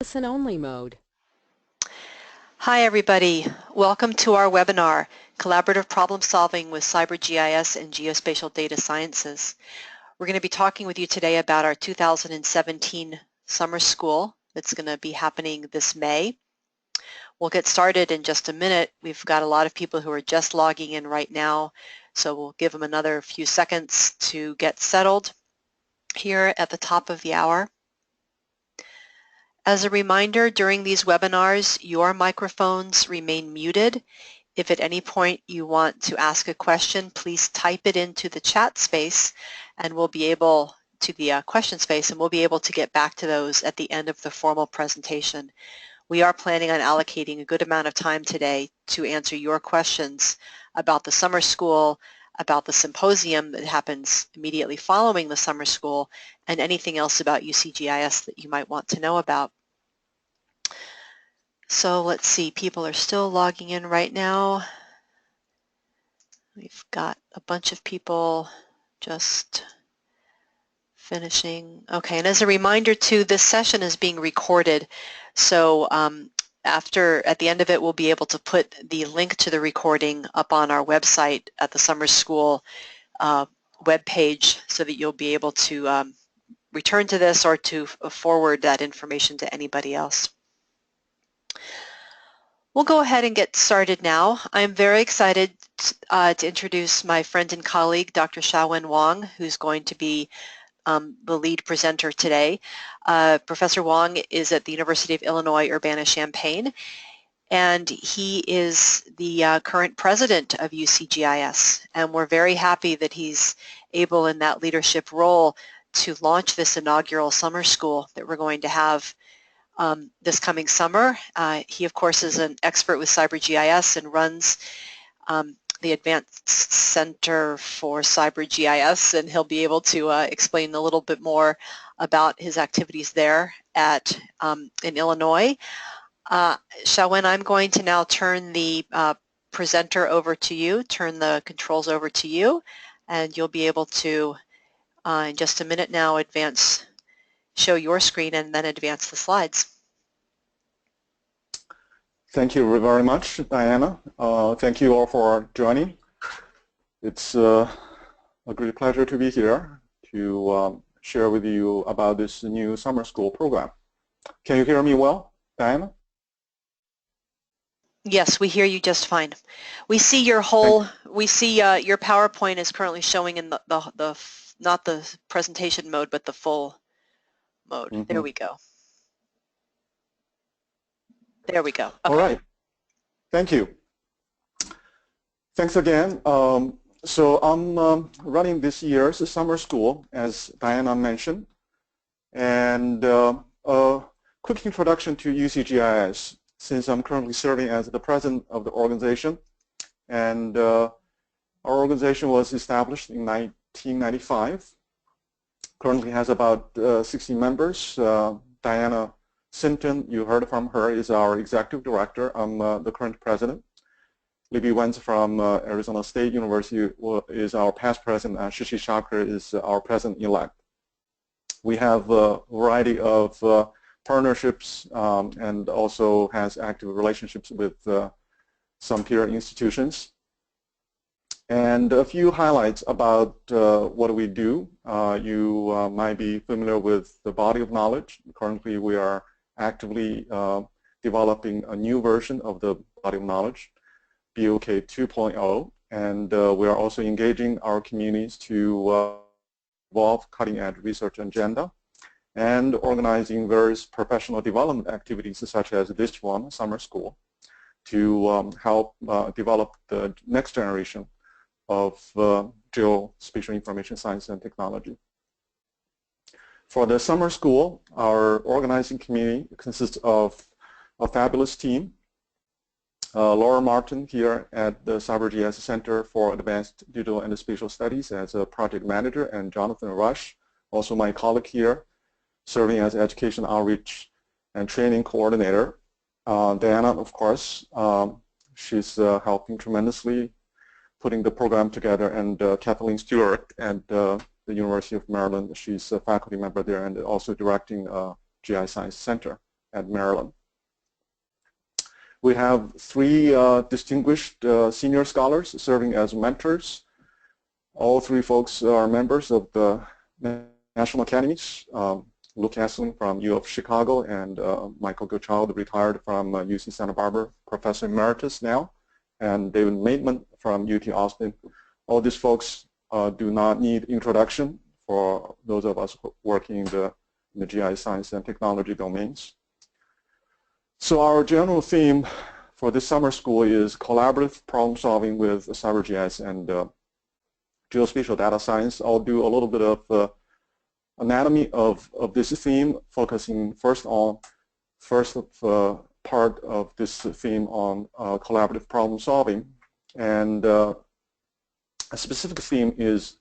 Listen-only mode. Hi everybody, welcome to our webinar, Collaborative Problem Solving with CyberGIS and Geospatial Data Sciences. We're going to be talking with you today about our 2017 summer school that's going to be happening this May. We'll get started in just a minute. We've got a lot of people who are just logging in right now, so we'll give them another few seconds to get settled here at the top of the hour. As a reminder, during these webinars, your microphones remain muted. If at any point you want to ask a question, please type it into the chat space and we'll be able to the question space, and we'll be able to get back to those at the end of the formal presentation. We are planning on allocating a good amount of time today to answer your questions about the summer school, about the symposium that happens immediately following the summer school, and anything else about UCGIS that you might want to know about. So let's see, people are still logging in right now. We've got a bunch of people just finishing. Okay, and as a reminder too, this session is being recorded. So at the end of it, we'll be able to put the link to the recording up on our website at the summer school webpage so that you'll be able to return to this or to forward that information to anybody else. We'll go ahead and get started now. I'm very excited to introduce my friend and colleague, Dr. Xiaowen Wang, who's going to be the lead presenter today. Professor Wang is at the University of Illinois, Urbana-Champaign, and he is the current president of UCGIS, and we're very happy that he's able in that leadership role to launch this inaugural summer school that we're going to have this coming summer. He, of course, is an expert with CyberGIS and runs the Advanced Center for CyberGIS, and he'll be able to explain a little bit more about his activities there in Illinois. Xiaowen, I'm going to now turn the presenter over to you, turn the controls over to you, and you'll be able to, in just a minute now, show your screen and then advance the slides. Thank you very much, Diana. Thank you all for joining. It's a great pleasure to be here to share with you about this new summer school program. Can you hear me well, Diana? Yes, we hear you just fine. We see your whole, your PowerPoint is currently showing in the not the presentation mode, but the full mode. Mm-hmm. There we go. There we go. Okay. All right. Thank you. Thanks again. So I'm running this year's summer school, as Diana mentioned. And a quick introduction to UCGIS, since I'm currently serving as the president of the organization. And our organization was established in 1995. Currently has about 60 members. Diana Sinton, you heard from her, is our executive director. I'm the current president. Libby Wentz from Arizona State University is our past president, and Shishi Shaker is our president-elect. We have a variety of partnerships and also has active relationships with some peer institutions. And a few highlights about what we do. You might be familiar with the body of knowledge. Currently, we are actively developing a new version of the body of knowledge, BOK 2.0, and we are also engaging our communities to evolve cutting-edge research agenda and organizing various professional development activities such as this one, summer school, to help develop the next generation of geospatial information science and technology. For the summer school, our organizing committee consists of a fabulous team. Laura Martin here at the CyberGIS Center for Advanced Digital and Spatial Studies as a project manager, and Jonathan Rush, also my colleague here, serving as education outreach and training coordinator. Diana, of course, she's helping tremendously putting the program together, and Kathleen Stewart at the University of Maryland. She's a faculty member there and also directing GI Science Center. at Maryland. We have 3 distinguished senior scholars serving as mentors. All 3 folks are members of the National Academies. Luke Essling from U of Chicago and Michael Goodchild, retired from UC Santa Barbara, Professor Emeritus now, and David Maitman from UT Austin. All these folks do not need introduction for those of us working in the GIS science and technology domains. So our general theme for this summer school is collaborative problem solving with CyberGIS and geospatial data science. I'll do a little bit of anatomy of this theme, focusing first part of this theme on collaborative problem solving. And a specific theme is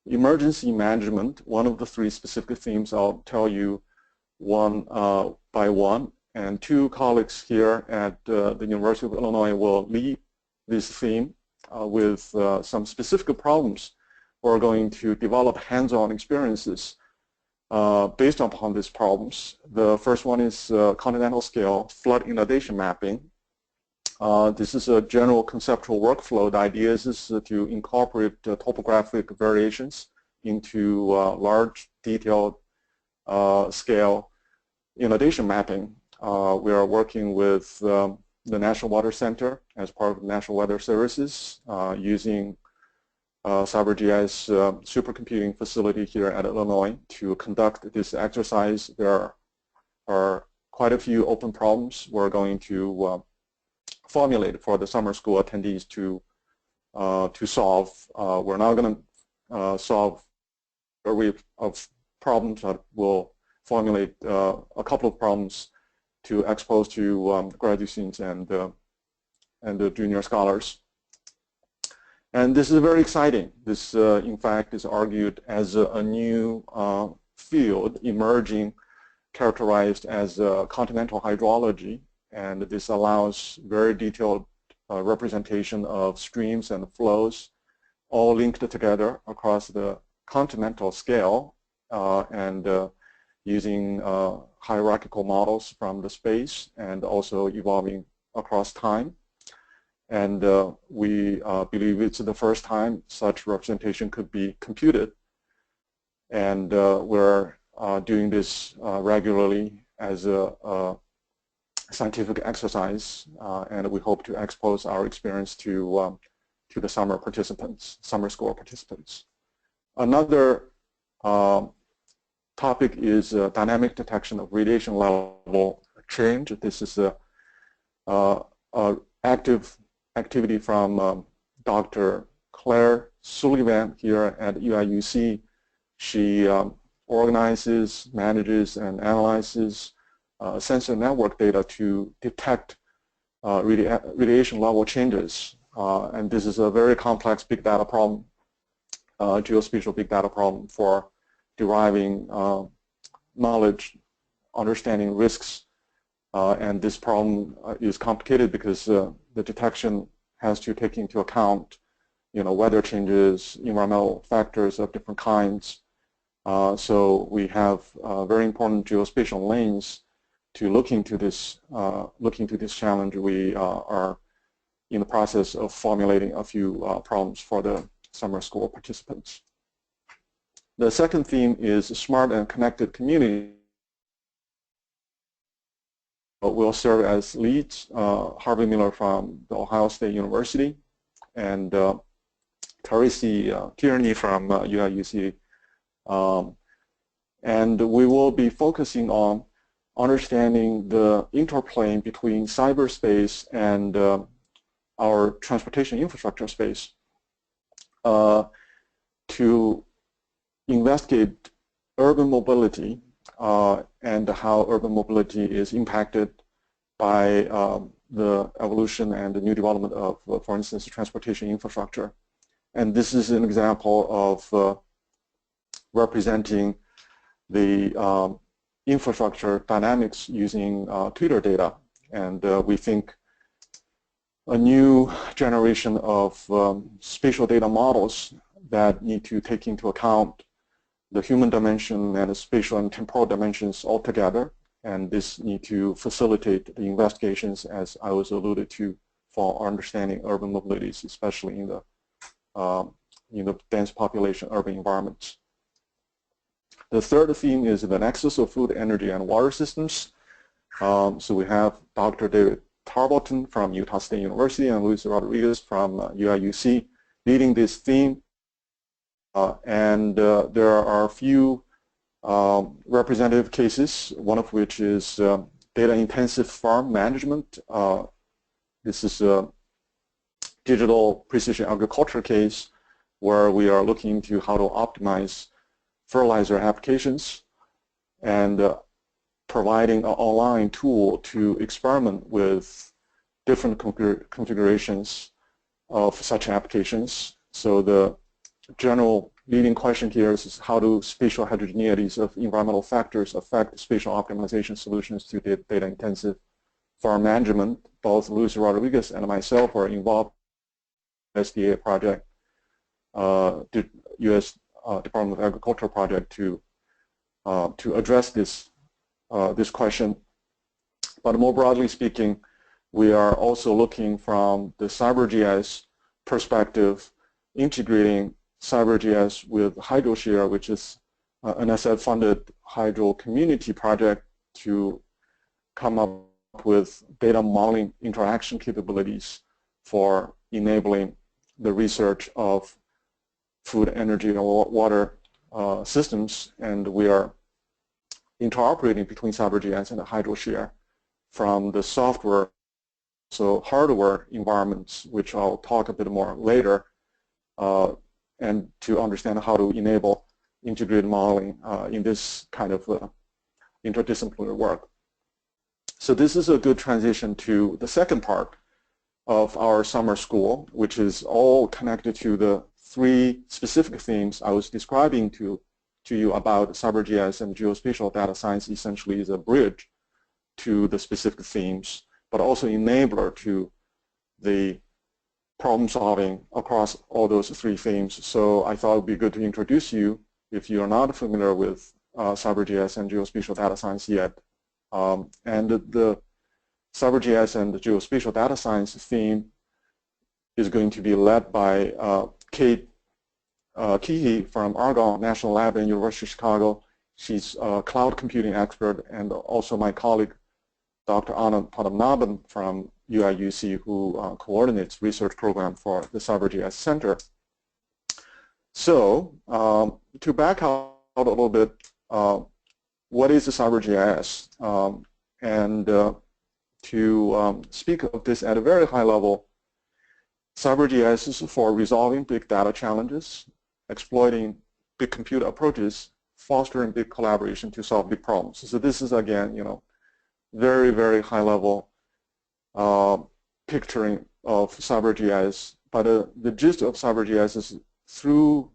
emergency management. One of the 3 specific themes I'll tell you one by one. And 2 colleagues here at the University of Illinois will lead this theme with some specific problems. We're going to develop hands-on experiences based upon these problems. The first one is Continental-Scale flood inundation mapping. This is a general conceptual workflow. The idea is to incorporate topographic variations into large, detailed scale inundation mapping. We are working with the National Water Center as part of the National Weather Services using CyberGIS supercomputing facility here at Illinois to conduct this exercise. There are quite a few open problems we're going to formulate for the summer school attendees to solve. We're not going to solve a array of problems, but we'll formulate a couple of problems to expose to graduate students and the junior scholars. And this is very exciting. This, in fact, is argued as a new field emerging, characterized as continental hydrology. And this allows very detailed representation of streams and flows, all linked together across the continental scale, and using hierarchical models from the space and also evolving across time. And we believe it's the first time such representation could be computed. And we're doing this regularly as a scientific exercise, and we hope to expose our experience to the summer school participants. Another topic is dynamic detection of radiation level change. This is a active activity from Dr. Claire Sullivan here at UIUC. She organizes, manages, and analyzes sensor network data to detect radiation level changes. And this is a very complex big data problem, geospatial big data problem for deriving knowledge, understanding risks. And this problem is complicated because the detection has to take into account, weather changes, environmental factors of different kinds. So we have very important geospatial lanes to look into this challenge. We are in the process of formulating a few problems for the summer school participants. The second theme is smart and connected community. Will serve as leads, Harvey Miller from the Ohio State University and Carisi Tierney from UIUC. And we will be focusing on understanding the interplay between cyberspace and our transportation infrastructure space to investigate urban mobility and how urban mobility is impacted by the evolution and the new development of, for instance, transportation infrastructure. And this is an example of representing the infrastructure dynamics using Twitter data. And we think a new generation of spatial data models that need to take into account the human dimension and the spatial and temporal dimensions all together. and this need to facilitate the investigations, as I was alluded to, for understanding urban mobilities, especially in the dense population urban environments. The third theme is the nexus of food, energy, and water systems. So we have Dr. David Tarbolton from Utah State University and Luis Rodriguez from UIUC leading this theme. There are a few representative cases, one of which is data-intensive farm management. This is a digital precision agriculture case where we are looking into how to optimize fertilizer applications and providing an online tool to experiment with different configurations of such applications. So the general leading question here is how do spatial heterogeneities of environmental factors affect spatial optimization solutions to data-intensive farm management? Both Luis Rodriguez and myself were involved in the SDA project, the U.S. Department of Agriculture project to address this question. But more broadly speaking, we are also looking from the CyberGIS perspective, integrating CyberGIS with HydroShare, which is an NSF-funded hydro community project, to come up with data modeling interaction capabilities for enabling the research of food, energy, and water systems. And we are interoperating between CyberGIS and HydroShare from the software, so hardware environments, which I'll talk a bit more later, and to understand how to enable integrated modeling in this kind of interdisciplinary work. So this is a good transition to the second part of our summer school, which is all connected to the three specific themes I was describing to you about CyberGIS and geospatial data science. Essentially is a bridge to the specific themes, but also enabler to the problem solving across all those three themes. So I thought it would be good to introduce you, if you are not familiar with CyberGIS and geospatial data science yet. And the CyberGIS and the geospatial data science theme is going to be led by Kate Keehee from Argonne National Lab and University of Chicago. She's a cloud computing expert, and also my colleague, Dr. Anand Padmanabhan from UIUC, who coordinates research program for the CyberGIS Center. So to back out a little bit, what is the CyberGIS? To speak of this at a very high level, CyberGIS is for resolving big data challenges, exploiting big computer approaches, fostering big collaboration to solve big problems. So this is, again, very, very high level picturing of CyberGIS. But the gist of CyberGIS is through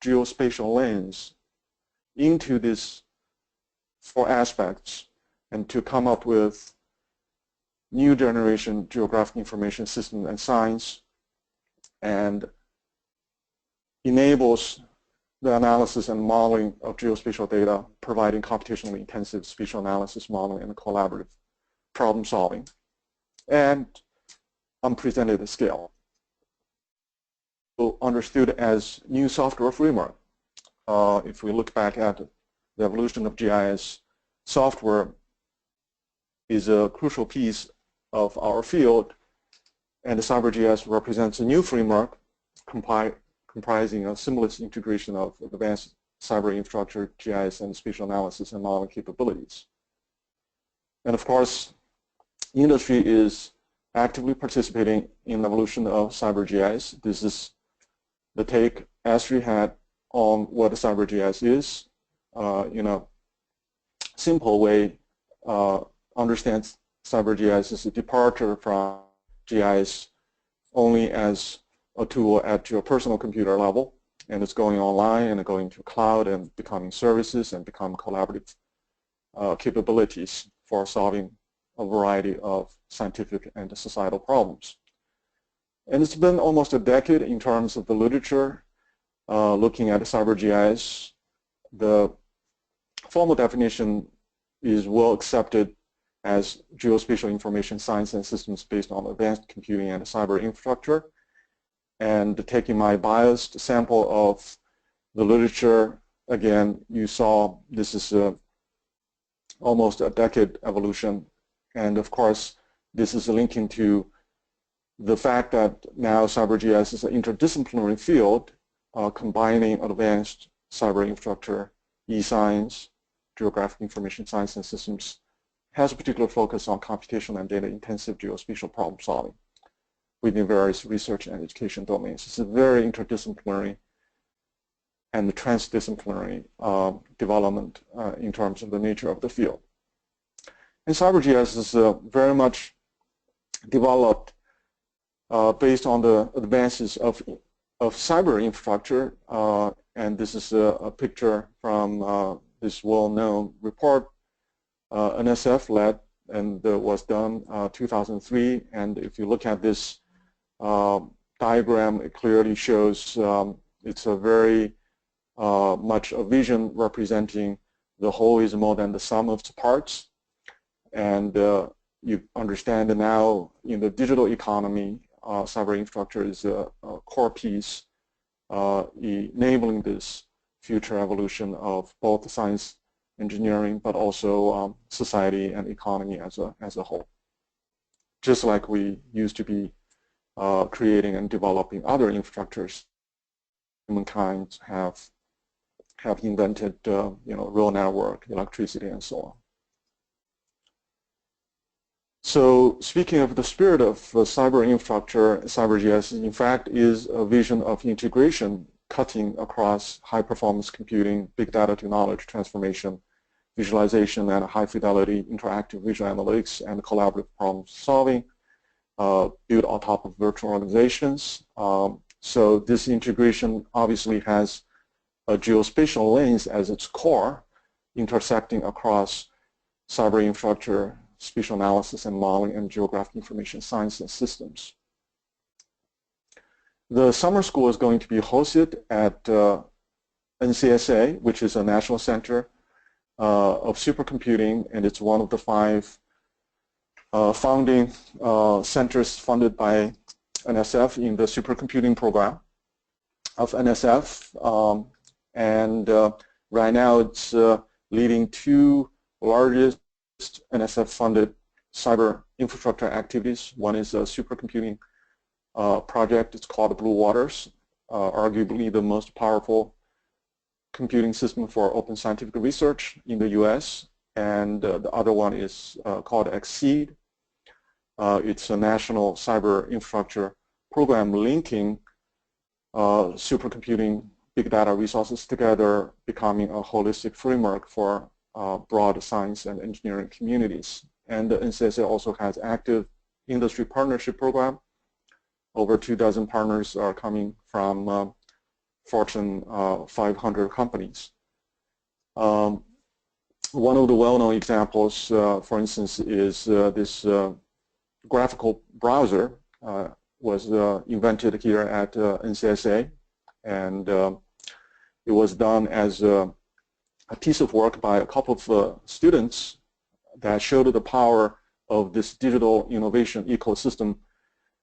geospatial lens into these four aspects, and to come up with new generation geographic information system and science, and enables the analysis and modeling of geospatial data, providing computationally intensive spatial analysis, modeling, and collaborative problem solving, and unprecedented scale. So understood as new software framework. If we look back at the evolution of GIS, software is a crucial piece of our field, and the CyberGIS represents a new framework comprising a seamless integration of advanced cyber infrastructure, GIS, and spatial analysis and modeling capabilities. And of course, industry is actively participating in the evolution of CyberGIS. This is the take Astrid had on what CyberGIS is. In a simple way, understands CyberGIS as a departure from GIS only as a tool at your personal computer level, and it's going online and going to cloud and becoming services and become collaborative capabilities for solving a variety of scientific and societal problems. And it's been almost a decade in terms of the literature looking at CyberGIS. The formal definition is well accepted as geospatial information science and systems based on advanced computing and cyber infrastructure. And taking my biased sample of the literature, again, you saw this is almost a decade evolution. And of course, this is linking to the fact that now CyberGIS is an interdisciplinary field combining advanced cyber infrastructure, e-science, geographic information science and systems, has a particular focus on computational and data-intensive geospatial problem solving within various research and education domains. It's a very interdisciplinary and transdisciplinary development in terms of the nature of the field. And CyberGIS is very much developed based on the advances of cyber infrastructure, and this is a picture from this well-known report NSF led and was done 2003. And if you look at this diagram, it clearly shows it's a very much a vision representing the whole is more than the sum of its parts. And you understand that now in the digital economy, cyber infrastructure is a core piece enabling this future evolution of both science, engineering, but also society and economy as a whole. Just like we used to be creating and developing other infrastructures, humankind have invented rail network, electricity, and so on. So speaking of the spirit of cyber infrastructure, CyberGIS in fact is a vision of integration cutting across high-performance computing, big data to knowledge transformation, visualization, and high-fidelity interactive visual analytics and collaborative problem solving built on top of virtual organizations. So this integration obviously has a geospatial lens as its core, intersecting across cyber infrastructure, spatial analysis and modeling, and geographic information science and systems. The summer school is going to be hosted at NCSA, which is a national center of supercomputing, and it's one of the 5 founding centers funded by NSF in the supercomputing program of NSF. And right now it's leading 2 largest NSF-funded cyber infrastructure activities. One is a supercomputing project. It's called Blue Waters, arguably the most powerful computing system for open scientific research in the US. And the other one is called Exceed. It's a national cyber infrastructure program linking supercomputing big data resources together, becoming a holistic framework for broad science and engineering communities. And the NCSA also has active industry partnership program. Over 24 partners are coming from Fortune 500 companies. One of the well-known examples, for instance, is this graphical browser was invented here at NCSA, and it was done as a piece of work by a couple of students that showed the power of this digital innovation ecosystem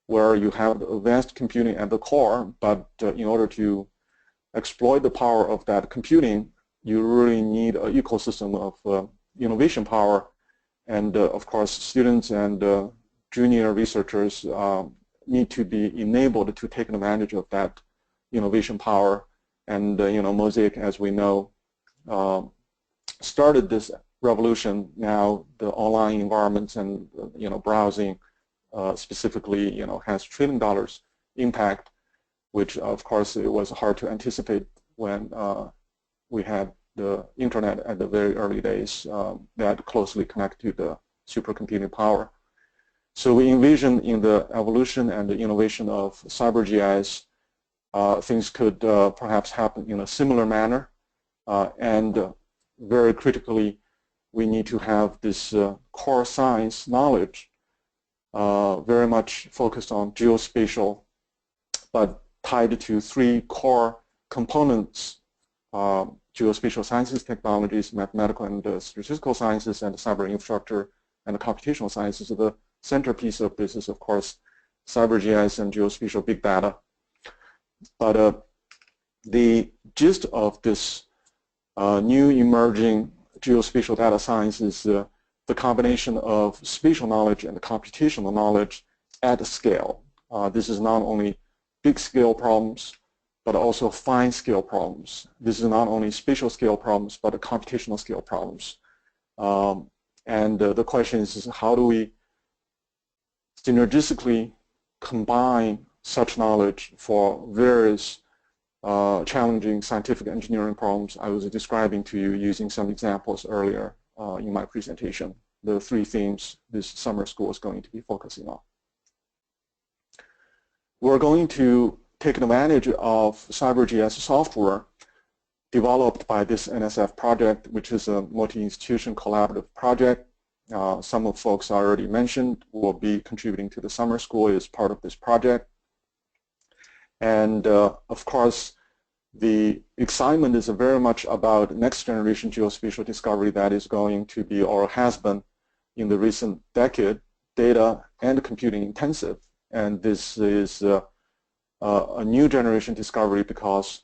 where you have advanced computing at the core, but in order to exploit the power of that computing, you really need an ecosystem of innovation power. And of course, students and junior researchers need to be enabled to take advantage of that innovation power. And Mosaic, as we know, started this revolution. Now the online environments and browsing specifically has $1 trillion impact, which of course it was hard to anticipate when we had the internet at the very early days that closely connected to the supercomputing power. So we envision in the evolution and the innovation of CyberGIS, things could perhaps happen in a similar manner. And very critically, we need to have this core science knowledge very much focused on geospatial, but tied to 3 core components geospatial sciences technologies, mathematical and statistical sciences, and cyber infrastructure and computational sciences. The centerpiece of this is, of course, CyberGIS and geospatial big data. But the gist of this new emerging geospatial data science is the combination of spatial knowledge and computational knowledge at scale. This is not only big scale problems, but also fine scale problems. This is not only spatial scale problems, but computational scale problems. And the question is how do we synergistically combine such knowledge for various challenging scientific engineering problems I was describing to you using some examples earlier in my presentation. The three themes this summer school is going to be focusing on. We're going to take advantage of CyberGIS software developed by this NSF project, which is a multi-institution collaborative project. Some of folks I already mentioned will be contributing to the summer school as part of this project. And of course, the excitement is very much about next generation geospatial discovery that is going to be or has been in the recent decade data and computing intensive. And this is a new generation discovery because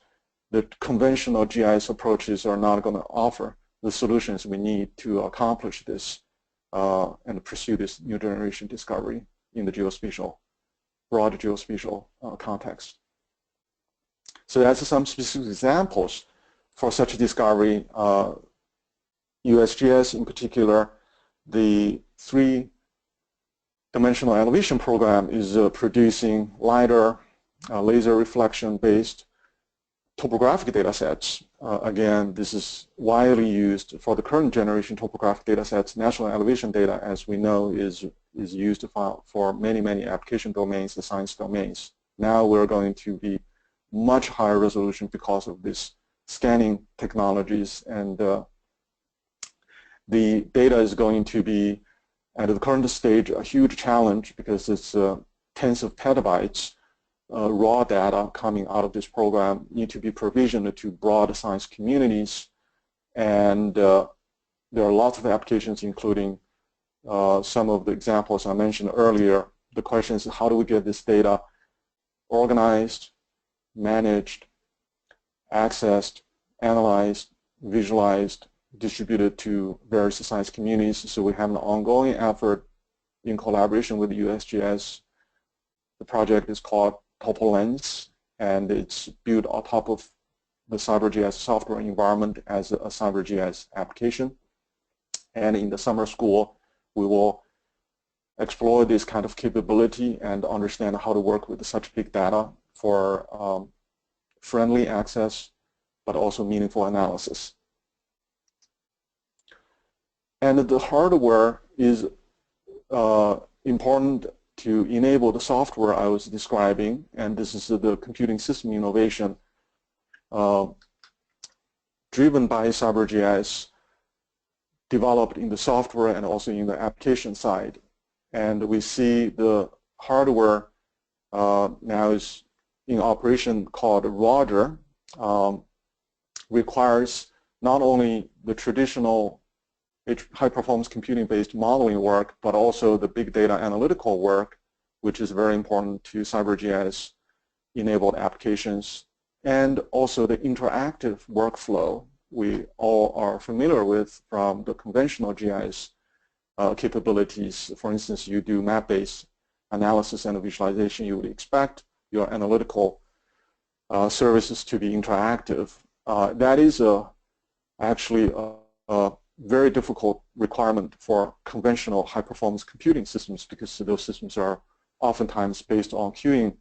the conventional GIS approaches are not going to offer the solutions we need to accomplish this and pursue this new generation discovery in the geospatial, broad geospatial context. So that's some specific examples for such a discovery. USGS in particular, the three-dimensional elevation program is producing LiDAR, laser reflection-based topographic data sets. Again, this is widely used for the current generation topographic data sets. National elevation data, as we know, is used for many, many application domains, the science domains. Now we're going to be much higher resolution because of this scanning technologies, and the data is going to be, at the current stage, a huge challenge because it's tens of petabytes raw data coming out of this program need to be provisioned to broad science communities, and there are lots of applications, including some of the examples I mentioned earlier. The question is, how do we get this data organized, managed, accessed, analyzed, visualized, distributed to various science communities? So we have an ongoing effort in collaboration with USGS. The project is called TopoLens, and it's built on top of the CyberGIS software environment as a CyberGIS application. And in the summer school, we will explore this kind of capability and understand how to work with such big data for friendly access, but also meaningful analysis. And the hardware is important to enable the software I was describing, and this is the computing system innovation driven by CyberGIS, developed in the software and also in the application side. And we see the hardware now is in operation called Roger, requires not only the traditional high-performance computing-based modeling work, but also the big data analytical work, which is very important to CyberGIS-enabled applications, and also the interactive workflow we all are familiar with from the conventional GIS capabilities. For instance, you do map-based analysis and visualization, you would expect your analytical services to be interactive. That is actually a very difficult requirement for conventional high-performance computing systems, because those systems are oftentimes based on queuing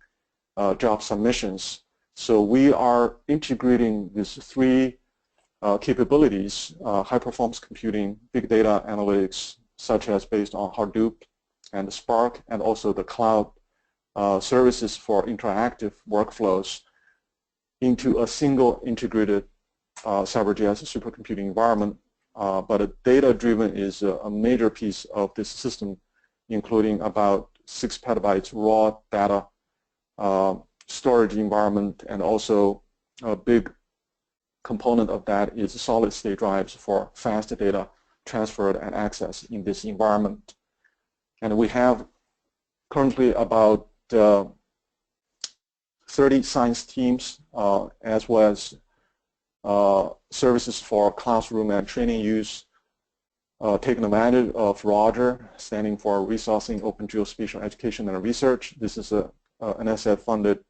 job submissions. So we are integrating these three capabilities, high-performance computing, big data analytics, such as based on Hadoop and Spark, and also the cloud services for interactive workflows, into a single integrated CyberGIS supercomputing environment. But data-driven is a major piece of this system, including about 6 petabytes raw data storage environment, and also a big component of that is solid-state drives for fast data transferred and access in this environment. And we have currently about 30 science teams, as well as services for classroom and training use, taking advantage of ROGER, standing for Resourcing Open Geospatial Education and Research. This is an NSF-funded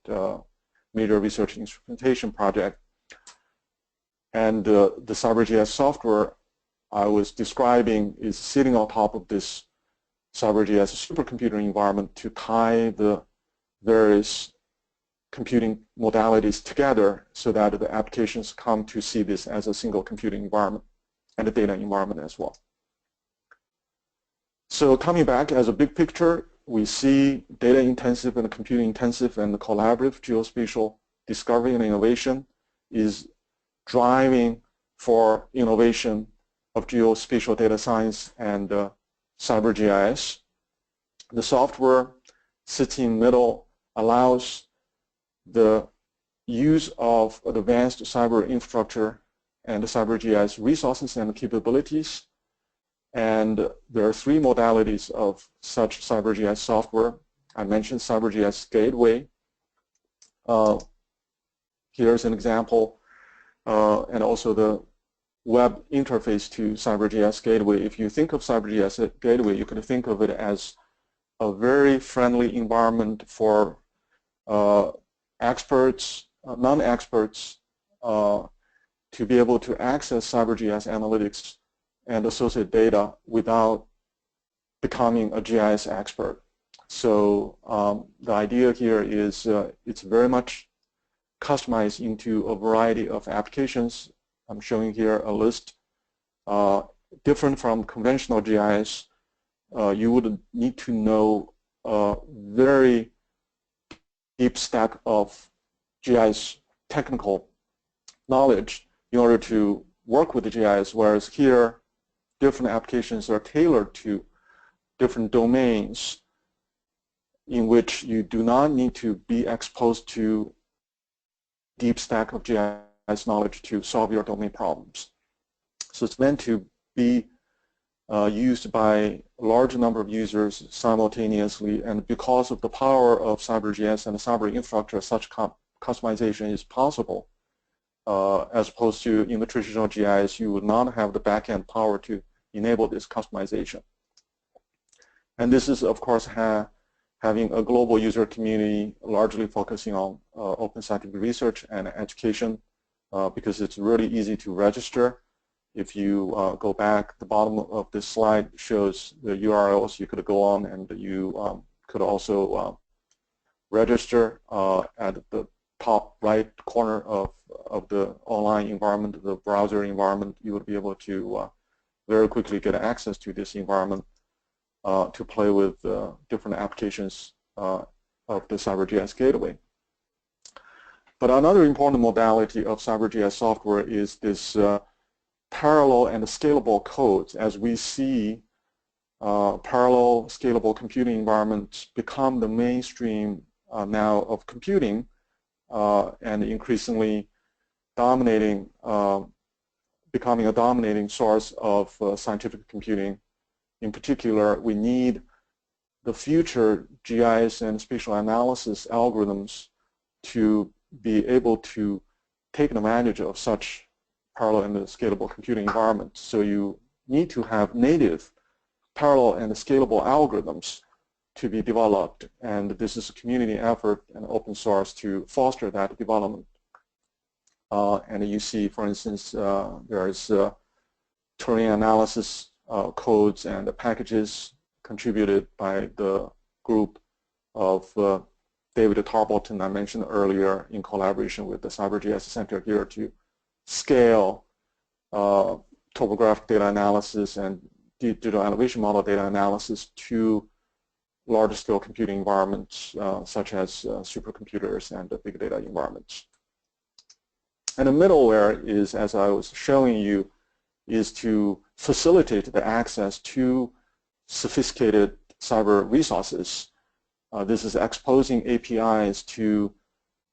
major research instrumentation project. And the CyberGIS software I was describing is sitting on top of this CyberGIS supercomputer environment to tie the various computing modalities together so that the applications come to see this as a single computing environment and a data environment as well. So coming back as a big picture, we see data intensive and computing intensive and collaborative geospatial discovery and innovation is driving for innovation of geospatial data science and CyberGIS. The software sits in the middle, allows the use of advanced cyber infrastructure and the CyberGIS resources and capabilities. And there are three modalities of such CyberGIS software. I mentioned CyberGIS Gateway. Here's an example, and also the web interface to CyberGIS Gateway. If you think of CyberGIS Gateway, you can think of it as a very friendly environment for experts, non-experts, to be able to access CyberGIS analytics and associated data without becoming a GIS expert. So the idea here is it's very much customized into a variety of applications. I'm showing here a list. Different from conventional GIS, you would need to know a very deep stack of GIS technical knowledge in order to work with the GIS, whereas here different applications are tailored to different domains in which you do not need to be exposed to deep stack of GIS knowledge to solve your domain problems. So it's meant to be used by a large number of users simultaneously, and because of the power of CyberGIS and the cyber infrastructure, such customization is possible. As opposed to in the traditional GIS, you would not have the back-end power to enable this customization. And this is, of course, having a global user community largely focusing on open scientific research and education, because it's really easy to register. If you go back, the bottom of this slide shows the URLs you could go on, and you could also register at the top right corner of the online environment, the browser environment. You would be able to very quickly get access to this environment to play with different applications of the CyberGIS Gateway. But another important modality of CyberGIS software is this parallel and scalable codes. As we see parallel scalable computing environments become the mainstream now of computing, and increasingly dominating, becoming a dominating source of scientific computing. In particular, we need the future GIS and spatial analysis algorithms to be able to take advantage of such parallel and scalable computing environments. So you need to have native parallel and scalable algorithms to be developed, and this is a community effort and open source to foster that development. And you see, for instance, there's Turing analysis codes and packages contributed by the group of David Tarbolton I mentioned earlier, in collaboration with the CyberGIS Center here to scale topographic data analysis and digital elevation model data analysis to large-scale computing environments such as supercomputers and big data environments. And the middleware is, as I was showing you, is to facilitate the access to sophisticated cyber resources. This is exposing APIs to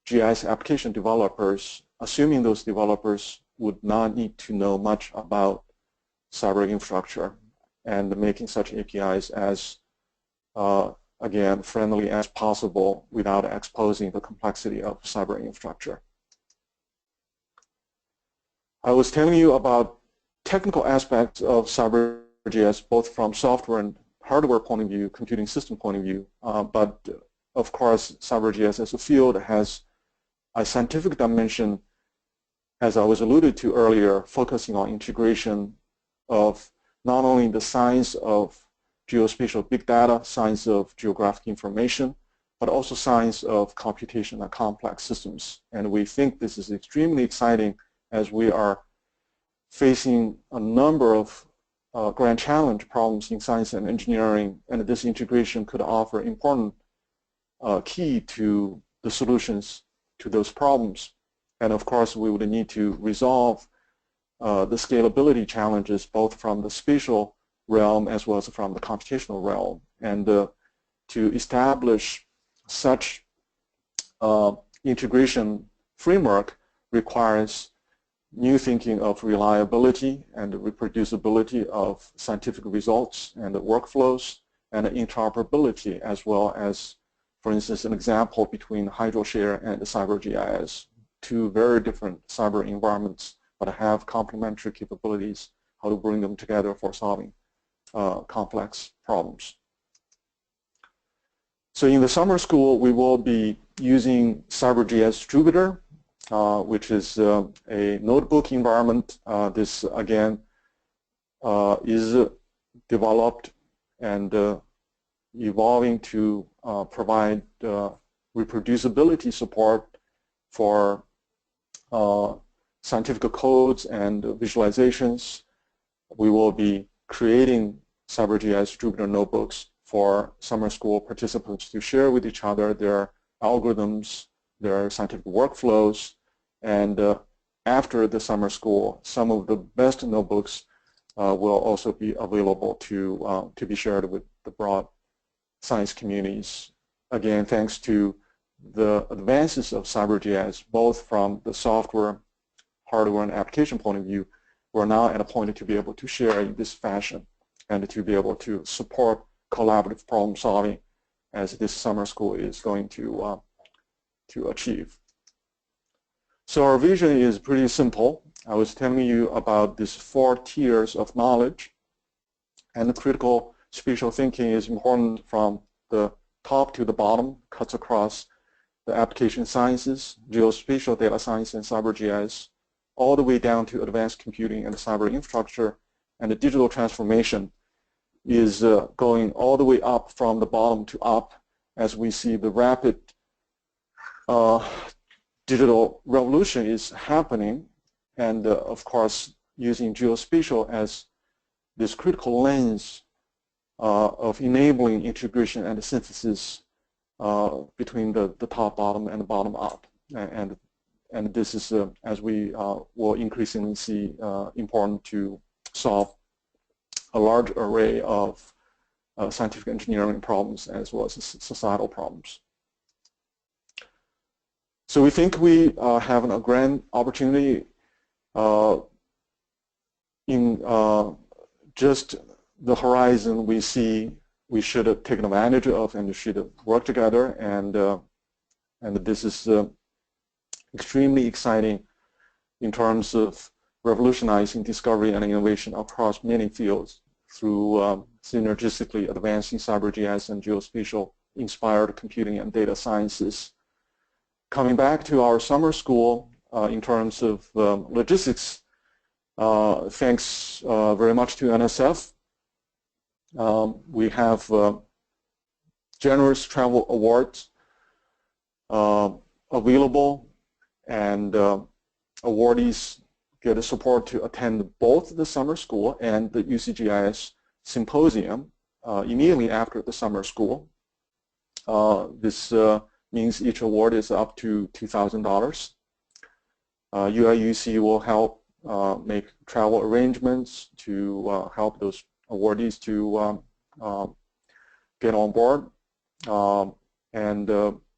GIS application developers, assuming those developers would not need to know much about cyber infrastructure, and making such APIs as, again, friendly as possible without exposing the complexity of cyber infrastructure. I was telling you about technical aspects of CyberGIS, both from software and hardware point of view, computing system point of view, but of course CyberGIS as a field has a scientific dimension, as I was alluded to earlier, focusing on integration of not only the science of geospatial big data, science of geographic information, but also science of computation and complex systems. And we think this is extremely exciting as we are facing a number of grand challenge problems in science and engineering, and this integration could offer important key to the solutions to those problems. And of course, we would need to resolve the scalability challenges both from the spatial realm as well as from the computational realm. And to establish such integration framework requires new thinking of reliability and reproducibility of scientific results and workflows, and interoperability, as well as, for instance, an example between HydroShare and CyberGIS, two very different cyber environments but have complementary capabilities, how to bring them together for solving complex problems. So in the summer school, we will be using CyberGIS-Jupyter, which is a notebook environment. This, again, is developed and evolving to provide reproducibility support for scientific codes and visualizations. We will be creating CyberGIS-Jupyter notebooks for summer school participants to share with each other their algorithms, their scientific workflows, and after the summer school, some of the best notebooks will also be available to be shared with the broad science communities. Again, thanks to the advances of CyberGIS, both from the software, hardware, and application point of view, we're now at a point to be able to share in this fashion and to be able to support collaborative problem solving as this summer school is going to achieve. So our vision is pretty simple. I was telling you about these 4 tiers of knowledge, and the critical spatial thinking is important from the top to the bottom, cuts across the application sciences, geospatial data science, and CyberGIS, all the way down to advanced computing and cyber infrastructure, and the digital transformation is going all the way up from the bottom to up as we see the rapid digital revolution is happening, and of course using geospatial as this critical lens of enabling integration and synthesis between the top bottom and the bottom up, and this is as we will increasingly see important to solve a large array of scientific engineering problems as well as societal problems. So we think we have a grand opportunity in just the horizon we see we should have taken advantage of and should work together, and this is extremely exciting in terms of revolutionizing discovery and innovation across many fields through synergistically advancing CyberGIS and geospatial inspired computing and data sciences. Coming back to our summer school in terms of logistics, thanks very much to NSF. We have generous travel awards available, and awardees get a support to attend both the summer school and the UCGIS symposium immediately after the summer school. This means each award is up to $2,000. UIUC will help make travel arrangements to help those awardees to get on board. And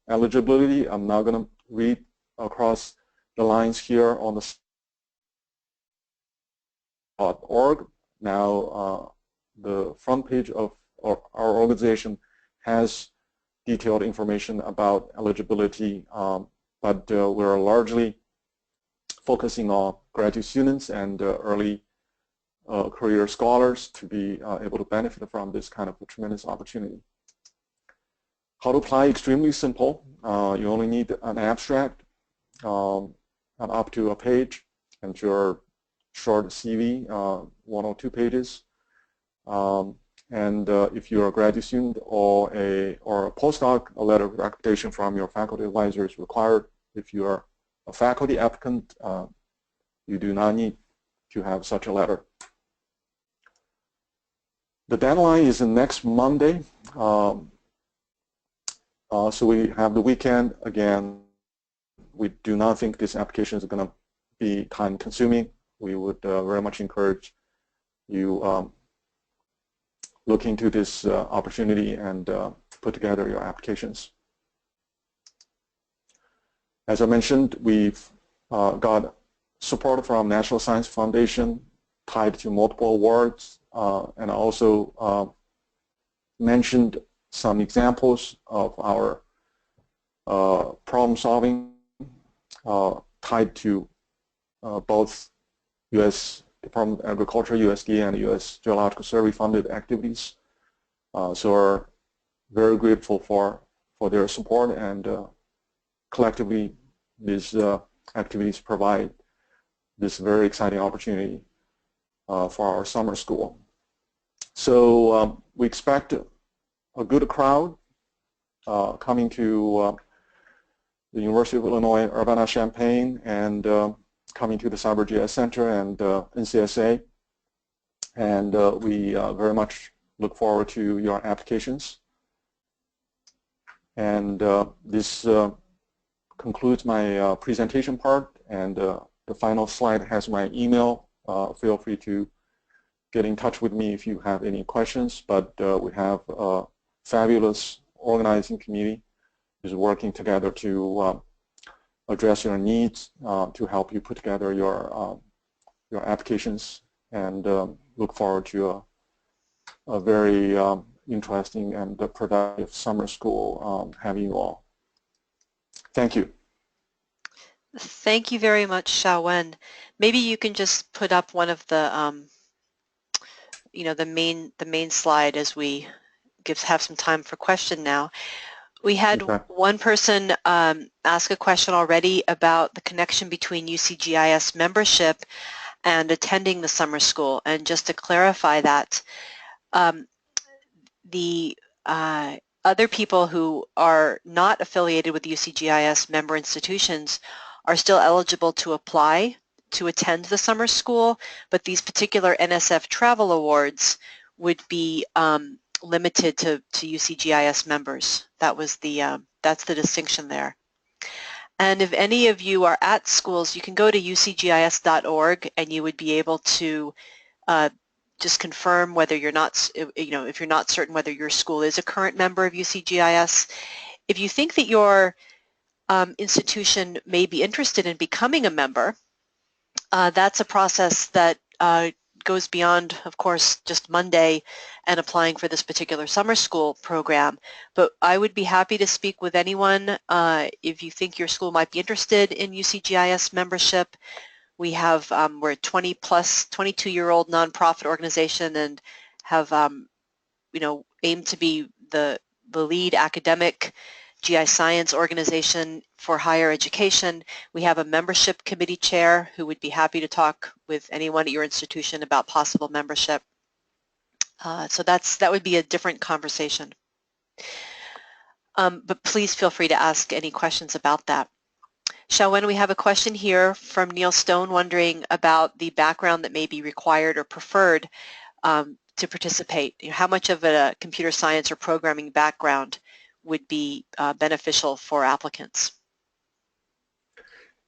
eligibility, I'm not going to read across the lines here on the Now the front page of our organization has detailed information about eligibility, but we're largely focusing on graduate students and early career scholars to be able to benefit from this kind of a tremendous opportunity. How to apply? Extremely simple. You only need an abstract and up to a page and your short CV, 1 or 2 pages. And if you're a graduate student or a postdoc, a letter of recommendation from your faculty advisor is required. If you are a faculty applicant, you do not need to have such a letter. The deadline is next Monday, so we have the weekend. Again, we do not think this application is going to be time-consuming. We would very much encourage you look into this opportunity and put together your applications. As I mentioned, we've got support from National Science Foundation tied to multiple awards, and I also mentioned some examples of our problem solving tied to both U.S. Department of Agriculture, USDA, and U.S. Geological Survey funded activities. So we're very grateful for their support, and collectively these activities provide this very exciting opportunity for our summer school. So we expect a good crowd coming to the University of Illinois Urbana-Champaign and coming to the CyberGIS Center and NCSA, and we very much look forward to your applications. And this concludes my presentation part, and the final slide has my email. Feel free to get in touch with me if you have any questions, but we have a fabulous organizing committee is working together to address your needs, to help you put together your applications, and look forward to a very interesting and productive summer school having you all. Thank you. Thank you very much, Xiaowen. Maybe you can just put up one of the the main slide as we have some time for question now. We had one person ask a question already about the connection between UCGIS membership and attending the summer school. And just to clarify that, the other people who are not affiliated with UCGIS member institutions are still eligible to apply to attend the summer school, but these particular NSF travel awards would be limited to UCGIS members. That was that's the distinction there. And if any of you are at schools, you can go to ucgis.org and you would be able to just confirm whether you're not, if you're not certain whether your school is a current member of UCGIS. If you think that your institution may be interested in becoming a member, that's a process that goes beyond, of course, just Monday and applying for this particular summer school program. But I would be happy to speak with anyone if you think your school might be interested in UCGIS membership. We have, we're a 22-year-old nonprofit organization and have, aimed to be the lead academic GI science organization for higher education. We have a membership committee chair who would be happy to talk with anyone at your institution about possible membership. So that would be a different conversation. But please feel free to ask any questions about that. Xiaowen, we have a question here from Neil Stone wondering about the background that may be required or preferred to participate. How much of a computer science or programming background would be beneficial for applicants?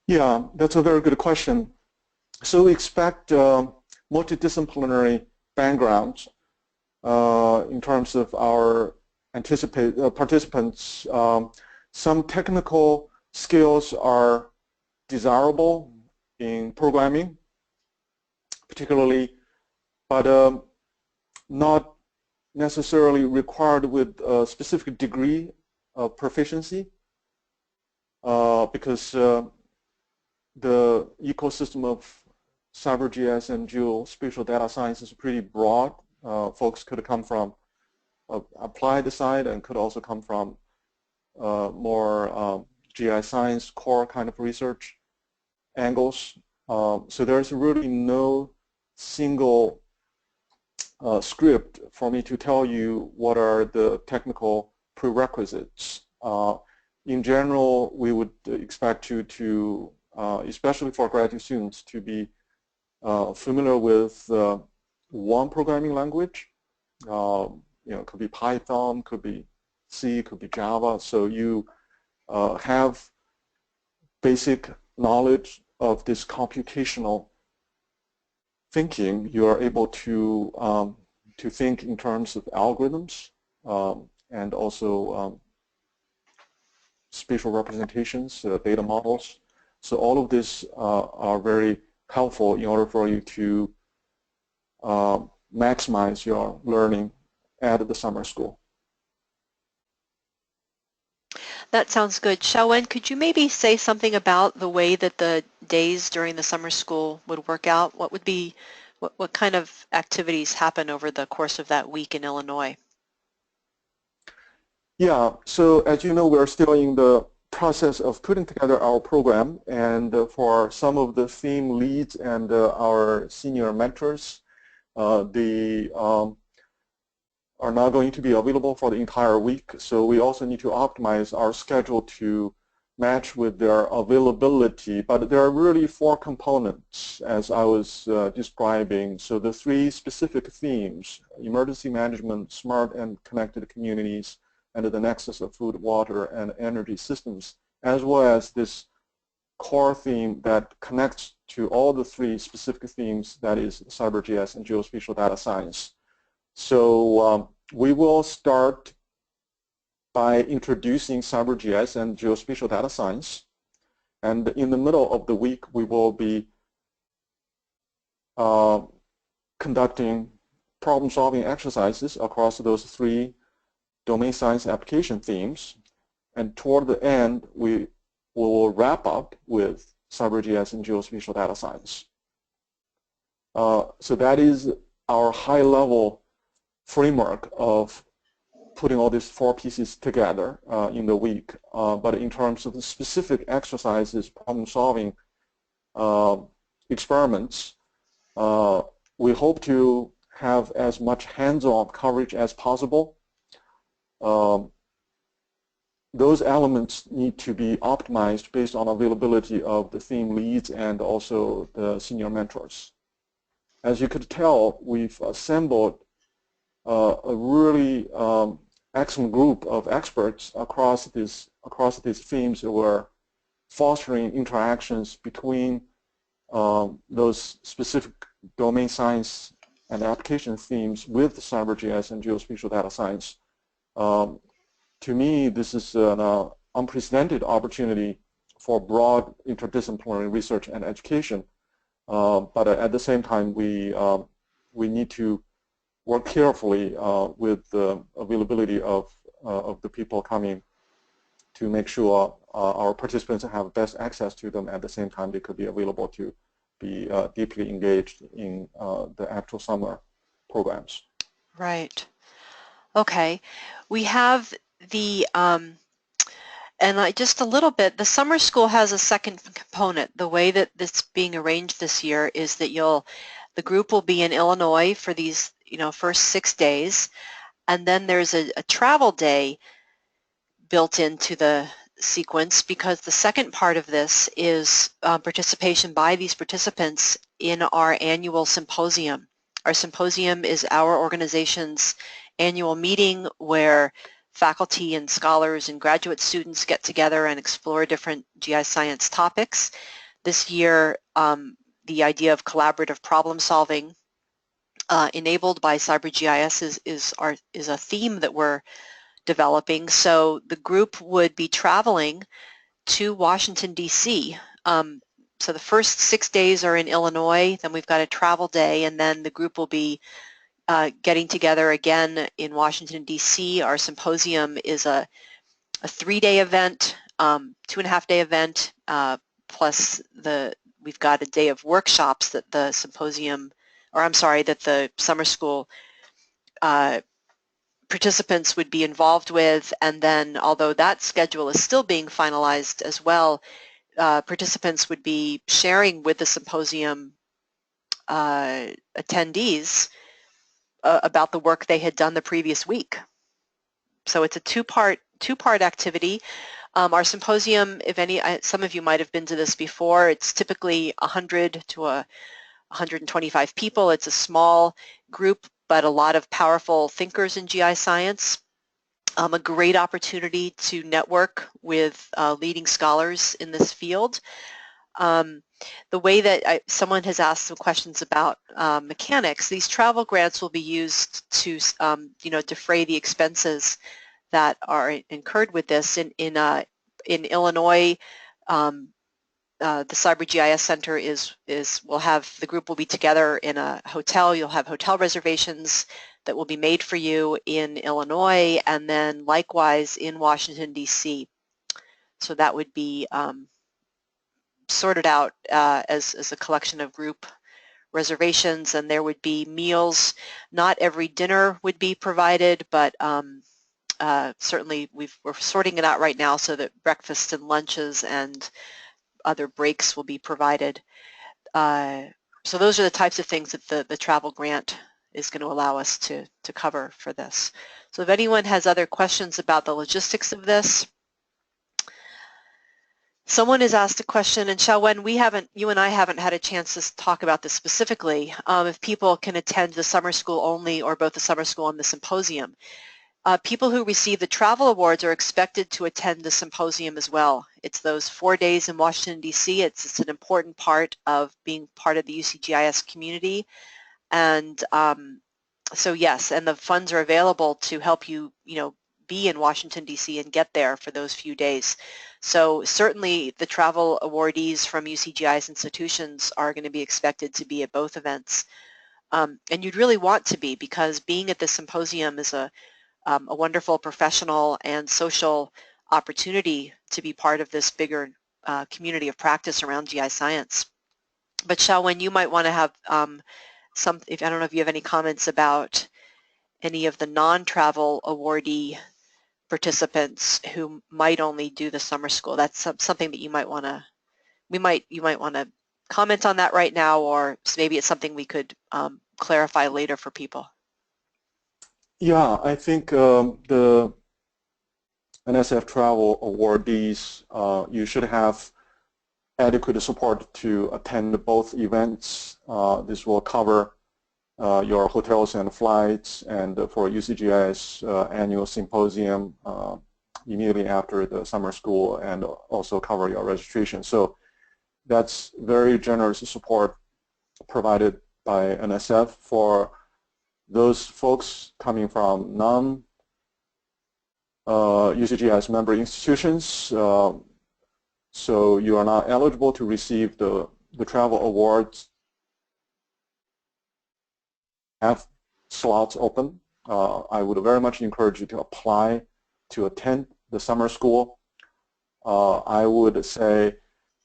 Yeah, that's a very good question. So we expect multidisciplinary backgrounds in terms of our participants. Some technical skills are desirable in programming. particularly, but not necessarily required with a specific degree of proficiency, because the ecosystem of CyberGIS and geospatial data science is pretty broad. Folks could come from applied side and could also come from more GI science core kind of research angles. So there's really no single script for me to tell you what are the technical prerequisites. In general, we would expect you to, especially for graduate students, to be familiar with one programming language. It could be Python, could be C, could be Java. So you have basic knowledge of this computational thinking. You are able to think in terms of algorithms and also spatial representations, data models. So all of this are very helpful in order for you to maximize your learning at the summer school. That sounds good. Xiaowen, could you maybe say something about the way that the days during the summer school would work out? What would be, what kind of activities happen over the course of that week in Illinois? Yeah, so as you know, we're still in the process of putting together our program, and for some of the theme leads and our senior mentors, they are not going to be available for the entire week. So we also need to optimize our schedule to match with their availability. But there are really four components, as I was describing. So the three specific themes: emergency management, smart and connected communities, and the nexus of food, water, and energy systems, as well as this core theme that connects to all the three specific themes, that is CyberGIS and geospatial data science. So we will start by introducing CyberGIS and geospatial data science. And in the middle of the week, we will be conducting problem-solving exercises across those three domain science application themes. And toward the end, we will wrap up with CyberGIS and geospatial data science. So that is our high-level framework of putting all these four pieces together in the week. But in terms of the specific exercises, problem-solving experiments, we hope to have as much hands-on coverage as possible. Those elements need to be optimized based on availability of the theme leads and also the senior mentors. As you could tell, we've assembled a really excellent group of experts across these themes who are fostering interactions between those specific domain science and application themes with CyberGIS and geospatial data science. To me, this is an unprecedented opportunity for broad interdisciplinary research and education. But at the same time, we need to work carefully with the availability of the people coming to make sure our participants have best access to them. At the same time, they could be available to be deeply engaged in the actual summer programs. Right. Okay. We have the, just a little bit, the summer school has a second component. The way that it's being arranged this year is that the group will be in Illinois for these, first 6 days, and then there's a travel day built into the sequence, because the second part of this is participation by these participants in our annual symposium. Our symposium is our organization's annual meeting where faculty and scholars and graduate students get together and explore different GI science topics. This year, the idea of collaborative problem solving enabled by CyberGIS is a theme that we're developing. So the group would be traveling to Washington, D.C. So the first 6 days are in Illinois, then we've got a travel day, and then the group will be getting together again in Washington, D.C. Our symposium is a 3-day event, 2.5-day event, plus we've got a day of workshops that the symposium, or I'm sorry, that the summer school participants would be involved with, and then although that schedule is still being finalized as well, participants would be sharing with the symposium attendees about the work they had done the previous week. So it's a two-part activity. Our symposium, if any, some of you might have been to this before, it's typically 100 to 125 people. It's a small group, but a lot of powerful thinkers in GI science. A great opportunity to network with leading scholars in this field. The way that someone has asked some questions about mechanics, these travel grants will be used to defray the expenses that are incurred with this. In Illinois, the CyberGIS Center the group will be together in a hotel. You'll have hotel reservations that will be made for you in Illinois, and then likewise in Washington, D.C. So that would be sorted out as a collection of group reservations, and there would be meals. Not every dinner would be provided, but certainly we're sorting it out right now so that breakfasts and lunches and other breaks will be provided. So those are the types of things that the travel grant is going to allow us to cover for this. So if anyone has other questions about the logistics of this. Someone has asked a question, and Xiaowen, you and I haven't had a chance to talk about this specifically, if people can attend the summer school only or both the summer school and the symposium. People who receive the travel awards are expected to attend the symposium as well. It's those 4 days in Washington, D.C. It's an important part of being part of the UCGIS community. And so yes, and the funds are available to help you, be in Washington, D.C. and get there for those few days. So certainly the travel awardees from UCGIS institutions are going to be expected to be at both events. And you'd really want to be, because being at the symposium is a wonderful professional and social opportunity to be part of this bigger community of practice around GI science. But Xiaowen, you might want to have I don't know if you have any comments about any of the non-travel awardee participants who might only do the summer school. That's something that you might want to, you might want to comment on that right now, or maybe it's something we could clarify later for people. Yeah, I think the NSF travel awardees, you should have adequate support to attend both events. This will cover your hotels and flights, and for UCGIS annual symposium immediately after the summer school, and also cover your registration. So that's very generous support provided by NSF for those folks coming from non-UCGIS member institutions. So you are not eligible to receive the travel awards. Have slots open. I would very much encourage you to apply to attend the summer school. I would say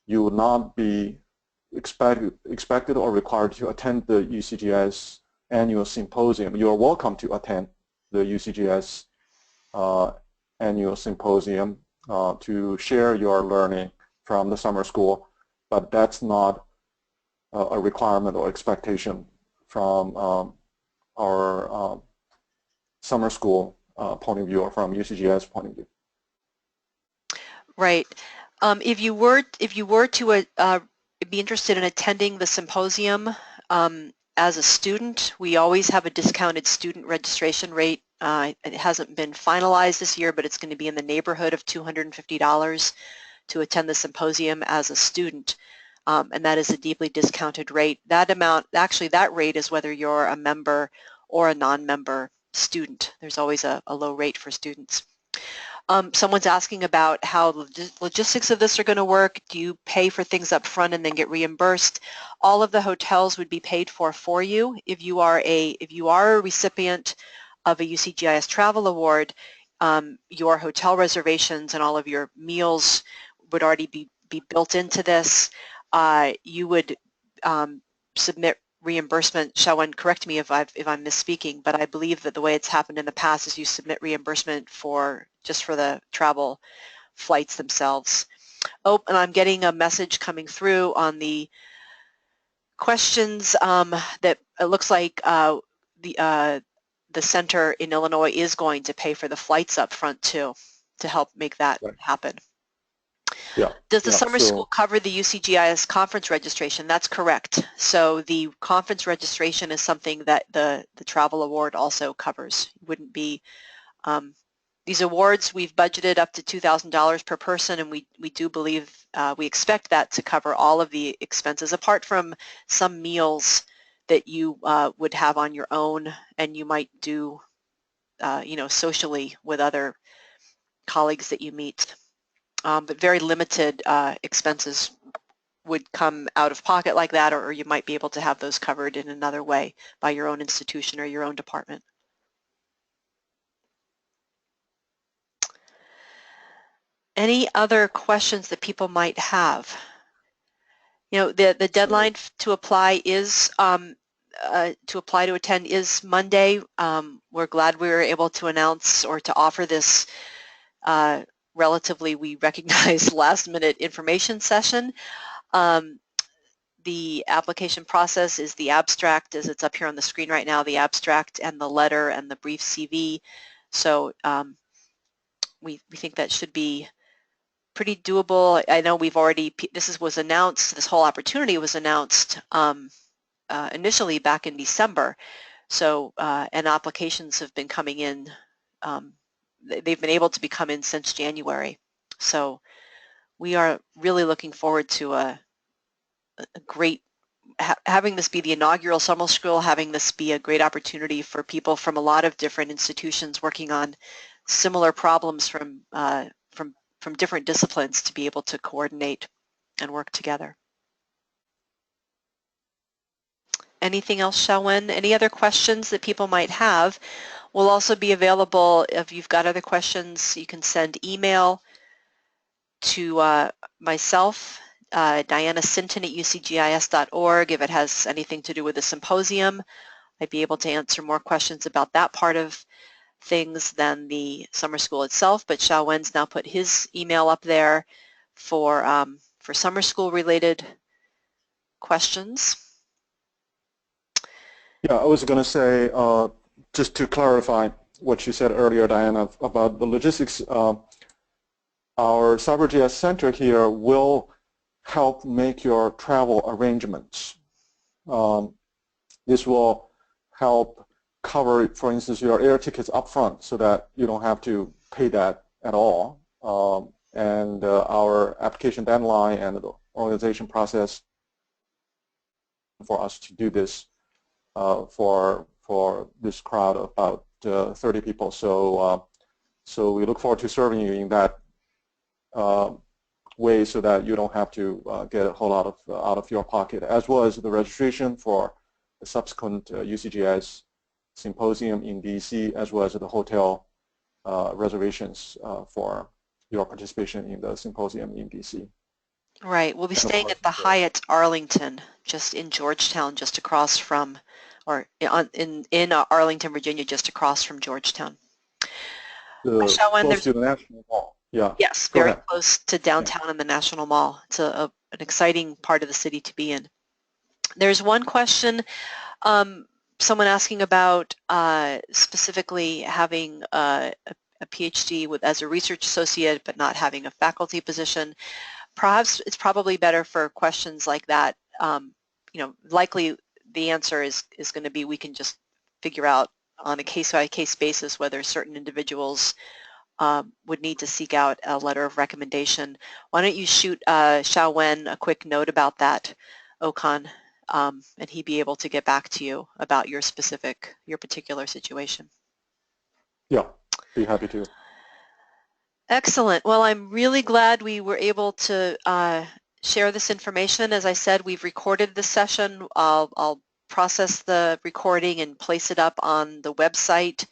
you would not be expected or required to attend the UCGIS annual symposium. You are welcome to attend the UCGIS annual symposium to share your learning from the summer school, but that's not a requirement or expectation from our summer school point of view, or from UCGIS point of view. Right. If you were to be interested in attending the symposium as a student, we always have a discounted student registration rate. It hasn't been finalized this year, but it's going to be in the neighborhood of $250 to attend the symposium as a student. And that is a deeply discounted rate. That amount, actually that rate is whether you're a member or a non-member student. There's always a low rate for students. Someone's asking about how the logistics of this are going to work. Do you pay for things up front and then get reimbursed? All of the hotels would be paid for you. If you are a recipient of a UCGIS travel award, your hotel reservations and all of your meals would already be built into this. You would submit reimbursement. Shawan, correct me if I'm misspeaking, but I believe that the way it's happened in the past is you submit reimbursement just for the travel flights themselves. Oh, and I'm getting a message coming through on the questions that it looks like the center in Illinois is going to pay for the flights up front too, to help make that happen. Yeah. Does the summer school cover the UCGIS conference registration? That's correct. So the conference registration is something that the travel award also covers. It wouldn't be these awards, we've budgeted up to $2,000 per person, and we do believe, we expect that to cover all of the expenses, apart from some meals that you would have on your own and you might do, socially with other colleagues that you meet. But very limited expenses would come out of pocket like that, or you might be able to have those covered in another way by your own institution or your own department. Any other questions that people might have? The deadline to apply is to attend is Monday. We're glad we were able to announce or to offer this relatively, we recognize, last-minute information session. The application process is the abstract, as it's up here on the screen right now, the abstract and the letter and the brief CV. So we think that should be pretty doable. I know we've already, was announced, this whole opportunity was announced initially back in December. So, and applications have been coming in, they've been able to come in since January. So we are really looking forward to a great, having this be the inaugural summer school, having this be a great opportunity for people from a lot of different institutions working on similar problems from different disciplines to be able to coordinate and work together. Anything else, Shawen? Any other questions that people might have? We'll also be available if you've got other questions. You can send email to myself, Diana Sinton at ucgis.org. If it has anything to do with the symposium, I'd be able to answer more questions about that part of things than the summer school itself, but Shawen's now put his email up there for summer school related questions. Yeah, I was going to say, just to clarify what you said earlier, Diana, about the logistics, our CyberGIS Center here will help make your travel arrangements. This will help cover, for instance, your air tickets up front so that you don't have to pay that at all. And our application deadline and the organization process for us to do this for this crowd of about 30 people. So so we look forward to serving you in that way so that you don't have to get a whole lot of out of your pocket, as well as the registration for the subsequent UCGIS symposium in DC, as well as the hotel reservations for your participation in the symposium in DC. Right. We'll be staying at the Hyatt Arlington, just in Georgetown, just across from, or in Arlington, Virginia, just across from Georgetown. Close to the National Mall. Yeah. Yes, very close to downtown and the National Mall. It's an exciting part of the city to be in. There's one question, someone asking about specifically having a PhD as a research associate but not having a faculty position. Perhaps it's probably better for questions like that. Likely the answer is going to be we can just figure out on a case-by-case basis whether certain individuals would need to seek out a letter of recommendation. Why don't you shoot Xiaowen a quick note about that, Okan, and he'd be able to get back to you about your particular situation. Yeah, be happy to. Excellent. Well, I'm really glad we were able to share this information. As I said, we've recorded this session. I'll process the recording and place it up on the website.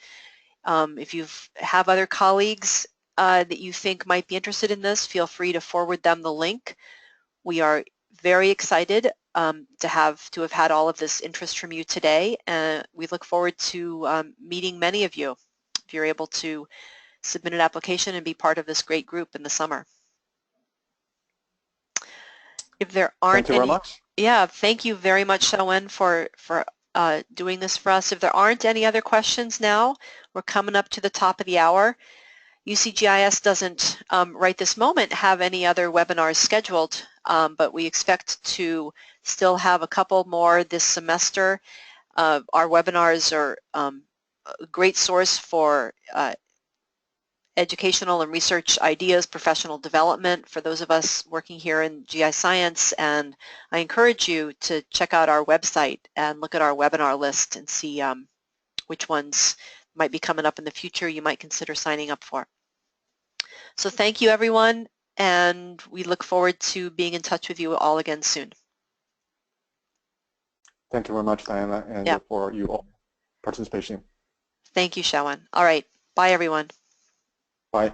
If you have other colleagues that you think might be interested in this, feel free to forward them the link. We are very excited to have had all of this interest from you today, and we look forward to meeting many of you if you're able to submit an application and be part of this great group in the summer. If there aren't Thank you very much. Yeah, thank you very much, Shawen, for doing this for us. If there aren't any other questions now, we're coming up to the top of the hour. UCGIS doesn't, right this moment, have any other webinars scheduled, but we expect to still have a couple more this semester. Our webinars are a great source for educational and research ideas, professional development for those of us working here in GI science, and I encourage you to check out our website and look at our webinar list and see which ones might be coming up in the future you might consider signing up for. So thank you, everyone, and we look forward to being in touch with you all again soon. Thank you very much, Diana, and for you all participation. Thank you, Shawan. All right. Bye, everyone. Bye.